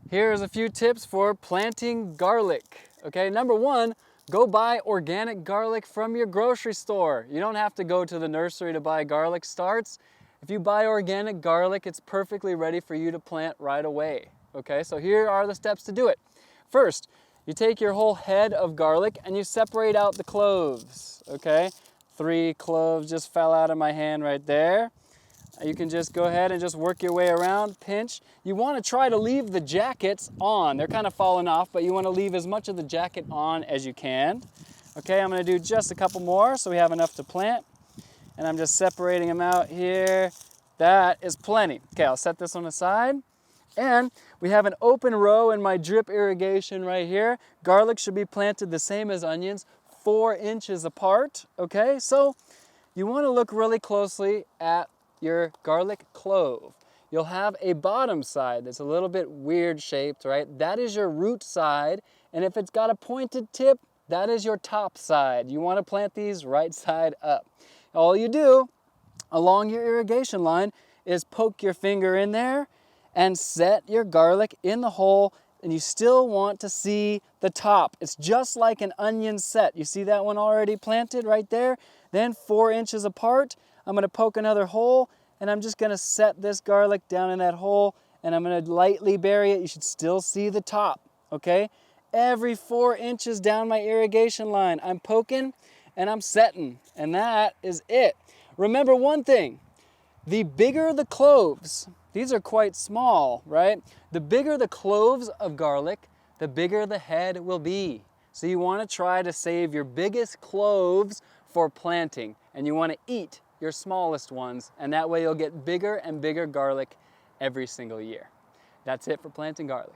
Here's a few tips for planting garlic. Okay, number one, go buy organic garlic from your grocery store. You don't have to go to the nursery to buy garlic starts. If you buy organic garlic, it's perfectly ready for you to plant right away. Okay, so here are the steps to do it. First, you take your whole head of garlic and you separate out the cloves. Okay, 3 cloves just fell out of my hand right there. You can just go ahead and just work your way around, pinch. You want to try to leave the jackets on. They're kind of falling off, but you want to leave as much of the jacket on as you can. Okay, I'm going to do just a couple more so we have enough to plant. And I'm just separating them out here. That is plenty. Okay, I'll set this on the side. And we have an open row in my drip irrigation right here. Garlic should be planted the same as onions, 4 inches apart. Okay, so you want to look really closely at your garlic clove. You'll have a bottom side that's a little bit weird shaped, right? That is your root side, and if it's got a pointed tip, that is your top side. You want to plant these right side up. All you do along your irrigation line is poke your finger in there and set your garlic in the hole, and you still want to see the top. It's just like an onion set. You see that one already planted right there? Then 4 inches apart, I'm going to poke another hole, and I'm just going to set this garlic down in that hole, and I'm going to lightly bury it. You should still see the top, okay? Every 4 inches down my irrigation line, I'm poking and I'm setting, and that is it. Remember one thing, the bigger the cloves, these are quite small, right? The bigger the cloves of garlic, the bigger the head will be. So you want to try to save your biggest cloves for planting, and you want to eat your smallest ones, and that way you'll get bigger and bigger garlic every single year. That's it for planting garlic.